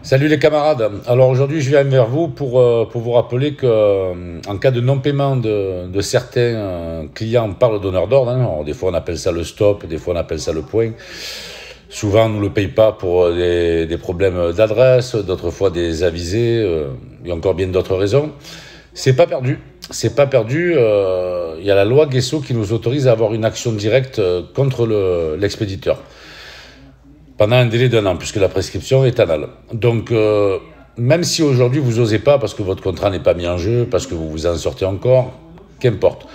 Salut les camarades. Alors aujourd'hui, je viens vers vous pour vous rappeler que en cas de non-paiement de certains clients par le donneur d'ordre, hein, alors des fois on appelle ça le stop, des fois on appelle ça le point. Souvent, on ne le paye pas pour des problèmes d'adresse, d'autres fois des avisés, et encore bien d'autres raisons. C'est pas perdu. C'est pas perdu. Il y a la loi Guesso qui nous autorise à avoir une action directe contre l'expéditeur pendant un délai d'1 an, puisque la prescription est anale. Donc, même si aujourd'hui vous n'osez pas, parce que votre contrat n'est pas mis en jeu, parce que vous vous en sortez encore, qu'importe.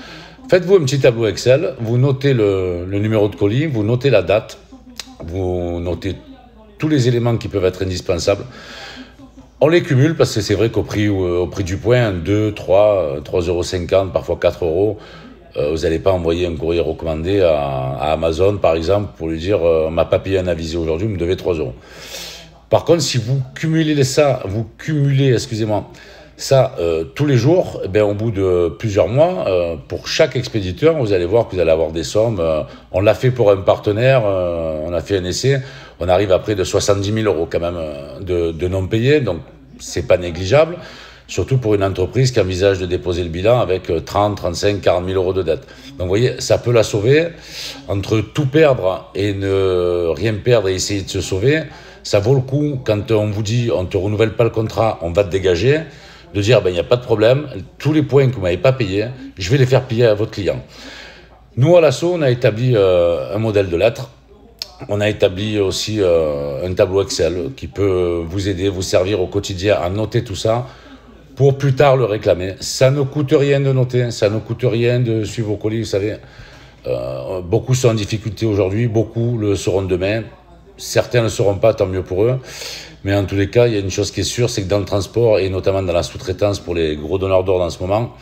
Faites-vous un petit tableau Excel, vous notez le numéro de colis, vous notez la date, vous notez tous les éléments qui peuvent être indispensables. On les cumule parce que c'est vrai qu'au prix du point, 2, 3, 3,50 €, parfois 4 €, vous n'allez pas envoyer un courrier recommandé à Amazon, par exemple, pour lui dire on m'a pas payé un avisé aujourd'hui, vous me devez 3 €. Par contre, si vous cumulez ça, ça tous les jours, eh bien, au bout de plusieurs mois, pour chaque expéditeur, vous allez voir que vous allez avoir des sommes. On l'a fait pour un partenaire, on a fait un essai, on arrive à près de 70 000 € quand même de non payés, donc c'est pas négligeable. Surtout pour une entreprise qui envisage de déposer le bilan avec 30, 35, 40 000 € de dette. Donc vous voyez, ça peut la sauver. Entre tout perdre et ne rien perdre et essayer de se sauver, ça vaut le coup quand on vous dit on ne te renouvelle pas le contrat, on va te dégager, de dire il n'y a pas de problème, tous les points que vous ne m'avez pas payés, je vais les faire payer à votre client. Nous, à l'assaut, on a établi un modèle de lettre. On a établi aussi un tableau Excel qui peut vous aider, vous servir au quotidien à noter tout ça, pour plus tard le réclamer. Ça ne coûte rien de noter, ça ne coûte rien de suivre vos colis, vous savez. Beaucoup sont en difficulté aujourd'hui, beaucoup le seront demain. Certains ne le seront pas, tant mieux pour eux. Mais en tous les cas, il y a une chose qui est sûre, c'est que dans le transport, et notamment dans la sous-traitance pour les gros donneurs d'ordre en ce moment,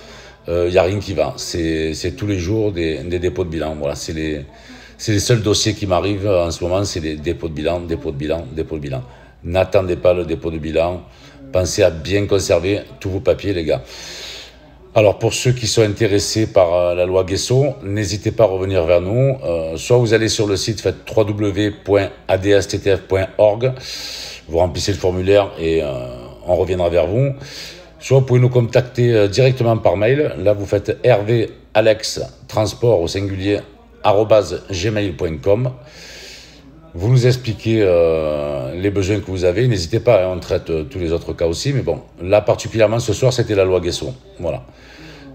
il n'y a rien qui va. C'est tous les jours des dépôts de bilan. Voilà, c'est les seuls dossiers qui m'arrivent en ce moment, c'est les dépôts de bilan, dépôts de bilan, dépôts de bilan. N'attendez pas le dépôt de bilan. Pensez à bien conserver tous vos papiers, les gars. Alors, pour ceux qui sont intéressés par la loi Guesso, n'hésitez pas à revenir vers nous. Soit vous allez sur le site, faites www.adstf.org, vous remplissez le formulaire et on reviendra vers vous. Soit vous pouvez nous contacter directement par mail. Là, vous faites hervé-alex-transport au singulier @gmail.com. Vous nous expliquez les besoins que vous avez. N'hésitez pas, hein, on traite tous les autres cas aussi. Mais bon, là particulièrement ce soir, c'était la loi Guesso. Voilà.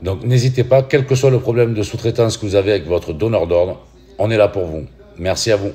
Donc n'hésitez pas, quel que soit le problème de sous-traitance que vous avez avec votre donneur d'ordre, on est là pour vous. Merci à vous.